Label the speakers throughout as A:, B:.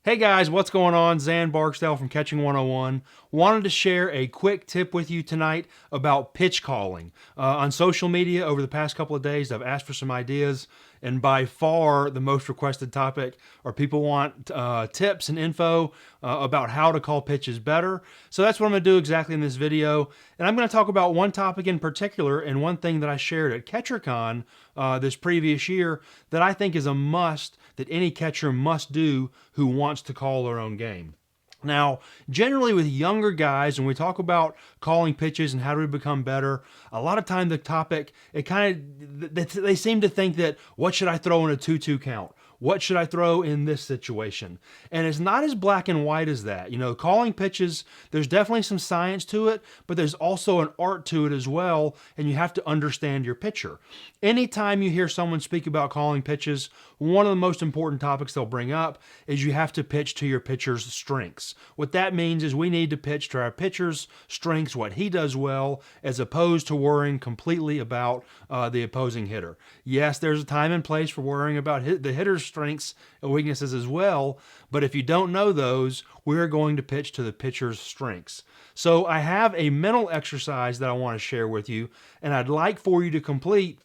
A: Hey guys, what's going on? Zan Barksdale from Catching 101. Wanted to share a quick tip with you tonight about pitch calling. On social media over the past couple of days, I've asked for some ideas, and by far the most requested topic are people want tips and info about how to call pitches better. So that's what I'm going to do exactly in this video. And I'm going to talk about one topic in particular and one thing that I shared at CatcherCon this previous year that I think is a must that any catcher must do who wants to call their own game. Now, generally with younger guys, when we talk about calling pitches and how do we become better, a lot of time the topic, they seem to think that, what should I throw in a 2-2 count? What should I throw in this situation? And it's not as black and white as that. You know, calling pitches, there's definitely some science to it, but there's also an art to it as well, and you have to understand your pitcher. Anytime you hear someone speak about calling pitches, one of the most important topics they'll bring up is you have to pitch to your pitcher's strengths. What that means is we need to pitch to our pitcher's strengths, what he does well, as opposed to worrying completely about the opposing hitter. Yes, there's a time and place for worrying about the hitter's strengths and weaknesses as well, but if you don't know those, we're going to pitch to the pitcher's strengths. So I have a mental exercise that I want to share with you, and I'd like for you to complete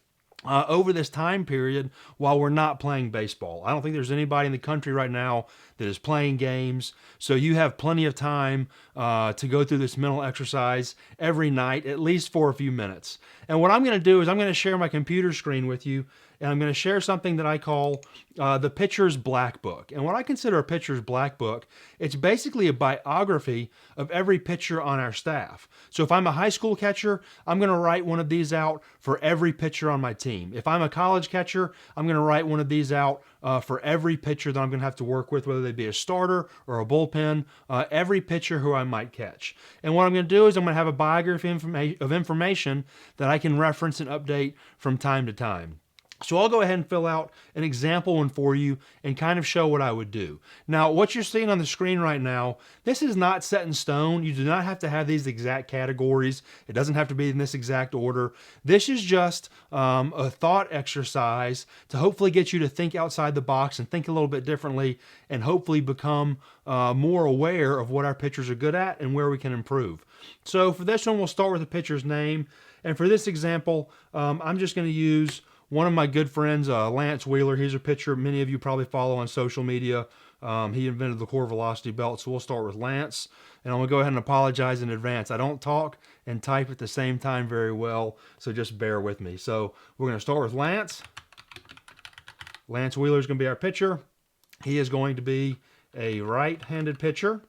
A: over this time period while we're not playing baseball. I don't think there's anybody in the country right now that is playing games, so you have plenty of time to go through this mental exercise every night, at least for a few minutes. And what I'm going to do is I'm going to share my computer screen with you, and I'm going to share something that I call the pitcher's black book. And what I consider a pitcher's black book, it's basically a biography of every pitcher on our staff. So if I'm a high school catcher, I'm going to write one of these out for every pitcher on my team. If I'm a college catcher, I'm going to write one of these out for every pitcher that I'm going to have to work with, whether they be a starter or a bullpen, every pitcher who I might catch. And what I'm going to do is I'm going to have a biography of information that I can reference and update from time to time. So I'll go ahead and fill out an example one for you and kind of show what I would do. Now, what you're seeing on the screen right now, this is not set in stone. You do not have to have these exact categories. It doesn't have to be in this exact order. This is just a thought exercise to hopefully get you to think outside the box and think a little bit differently and hopefully become more aware of what our pitchers are good at and where we can improve. So for this one, we'll start with the pitcher's name. And for this example, I'm just going to use one of my good friends, Lance Wheeler. He's a pitcher many of you probably follow on social media. He invented the core velocity belt, so we'll start with Lance. And I'm going to go ahead and apologize in advance. I don't talk and type at the same time very well, so just bear with me. So we're going to start with Lance. Lance Wheeler is going to be our pitcher. He is going to be a right-handed pitcher.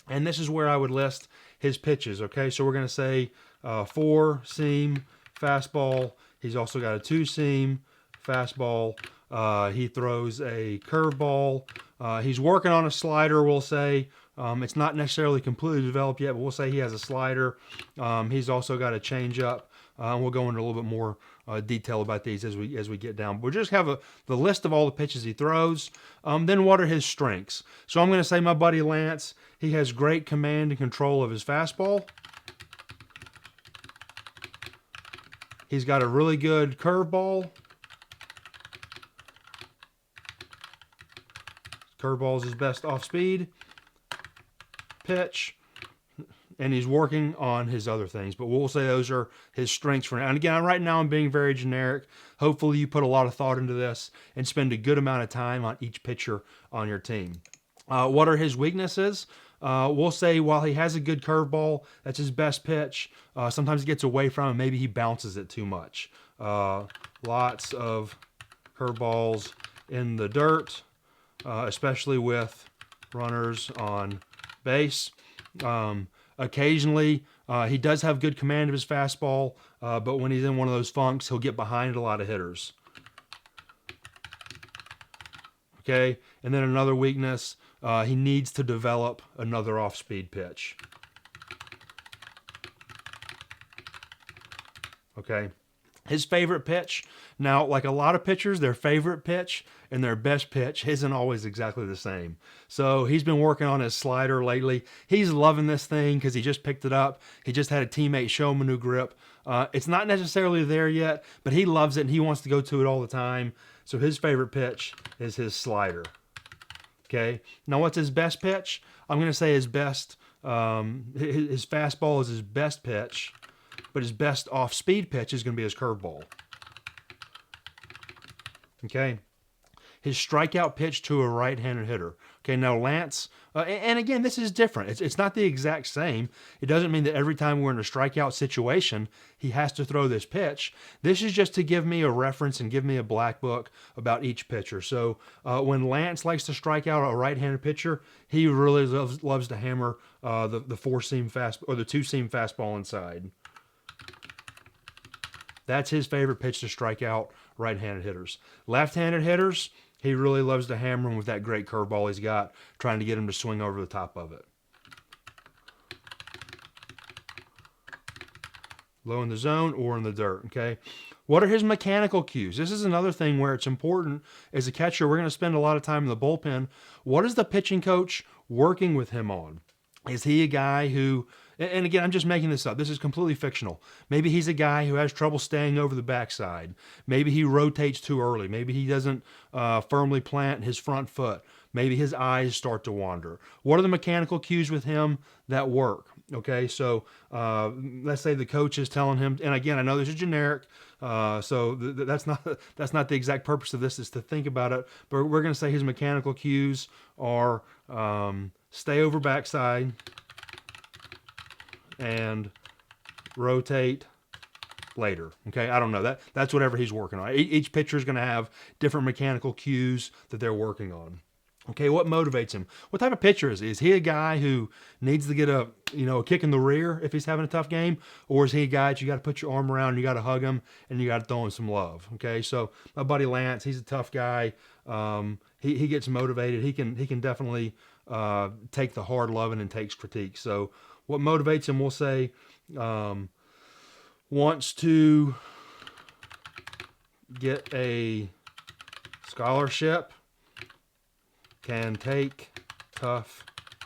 A: And this is where I would list his pitches, okay? So we're going to say 4-seam, fastball. He's also got a 2-seam fastball. He throws a curveball. He's working on a slider, we'll say. It's not necessarily completely developed yet, but we'll say he has a slider. He's also got a changeup. We'll go into a little bit more detail about these as we get down. We'll just have the list of all the pitches he throws. Then what are his strengths? So I'm going to say my buddy Lance, he has great command and control of his fastball. He's got a really good curveball. Curveball is his best off-speed pitch. And he's working on his other things. But we'll say those are his strengths for now. And again, right now I'm being very generic. Hopefully you put a lot of thought into this and spend a good amount of time on each pitcher on your team. What are his weaknesses? We'll say while he has a good curveball, that's his best pitch. Sometimes it gets away from him. Maybe he bounces it too much. Lots of curveballs in the dirt, especially with runners on base. Occasionally, he does have good command of his fastball, but when he's in one of those funks, he'll get behind a lot of hitters. Okay, and then another weakness, he needs to develop another off-speed pitch. Okay, his favorite pitch, now like a lot of pitchers, their favorite pitch and their best pitch isn't always exactly the same. So he's been working on his slider lately. He's loving this thing because he just picked it up. He just had a teammate show him a new grip. It's not necessarily there yet, but he loves it and he wants to go to it all the time. So his favorite pitch is his slider. Okay. Now, what's his best pitch? I'm going to say his best, his fastball is his best pitch, but his best off-speed pitch is going to be his curveball. Okay. His strikeout pitch to a right-handed hitter. Okay, now Lance, and again, this is different. It's not the exact same. It doesn't mean that every time we're in a strikeout situation, he has to throw this pitch. This is just to give me a reference and give me a black book about each pitcher. So when Lance likes to strike out a right-handed pitcher, he really loves to hammer the four-seam fast or the two-seam fastball inside. That's his favorite pitch to strike out right-handed hitters. Left-handed hitters, he really loves to hammer him with that great curveball he's got, trying to get him to swing over the top of it. Low in the zone or in the dirt, okay? What are his mechanical cues? This is another thing where it's important as a catcher. We're going to spend a lot of time in the bullpen. What is the pitching coach working with him on? Is he a guy who, and again, I'm just making this up. This is completely fictional. Maybe he's a guy who has trouble staying over the backside. Maybe he rotates too early. Maybe he doesn't firmly plant his front foot. Maybe his eyes start to wander. What are the mechanical cues with him that work? Okay, so let's say the coach is telling him, and again, I know this is generic, so that's not the exact purpose of this, is to think about it, but we're going to say his mechanical cues are stay over backside and rotate later. Okay, I don't know. That's whatever he's working on. Each pitcher is going to have different mechanical cues that they're working on. Okay, what motivates him? What type of pitcher is he? Is he a guy who needs to get a kick in the rear if he's having a tough game? Or is he a guy that you got to put your arm around, you got to hug him, and you got to throw him some love? Okay, so my buddy Lance, he's a tough guy. He gets motivated. He can definitely take the hard loving and takes critique. So what motivates him, we'll say, wants to get a scholarship, can take tough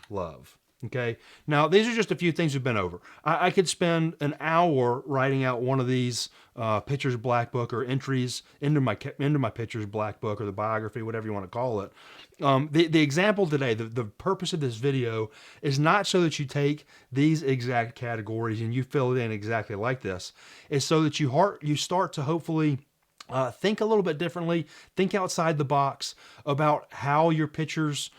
A: love. Okay. Now, these are just a few things we've been over. I could spend an hour writing out one of these pitcher's black book or entries into my pitcher's black book or the biography, whatever you want to call it. The example today, the purpose of this video is not so that you take these exact categories and you fill it in exactly like this. It's so that you start to hopefully think a little bit differently, think outside the box about how your pitchers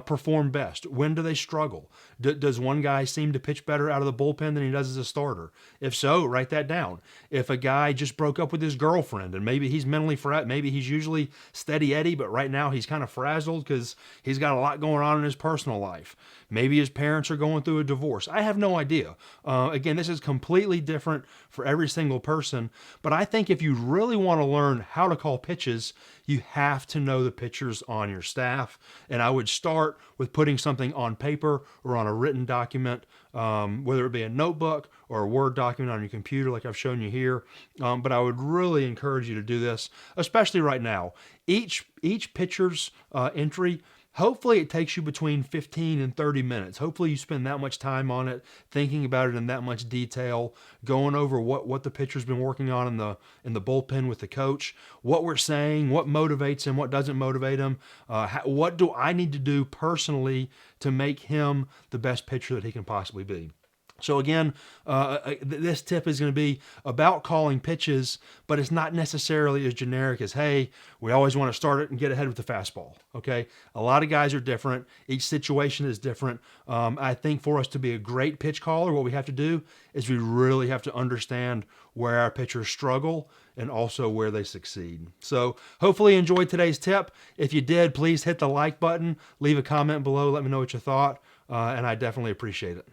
A: perform best. When do they struggle? Does one guy seem to pitch better out of the bullpen than he does as a starter? If so, write that down. If a guy just broke up with his girlfriend and maybe he's mentally maybe he's usually steady Eddie, but right now he's kind of frazzled because he's got a lot going on in his personal life. Maybe his parents are going through a divorce. I have no idea. Again, this is completely different for every single person, but I think if you really want to learn how to call pitches, you have to know the pitchers on your staff. And I would start with putting something on paper or on a written document, whether it be a notebook or a Word document on your computer like I've shown you here. But I would really encourage you to do this, especially right now. Each pitcher's entry, hopefully it takes you between 15 and 30 minutes. Hopefully you spend that much time on it, thinking about it in that much detail, going over what the pitcher's been working on in the bullpen with the coach, what we're saying, what motivates him, what doesn't motivate him, what do I need to do personally to make him the best pitcher that he can possibly be. So again, this tip is going to be about calling pitches, but it's not necessarily as generic as, hey, we always want to start it and get ahead with the fastball, okay? A lot of guys are different. Each situation is different. I think for us to be a great pitch caller, what we have to do is we really have to understand where our pitchers struggle and also where they succeed. So hopefully you enjoyed today's tip. If you did, please hit the like button, leave a comment below, let me know what you thought, and I definitely appreciate it.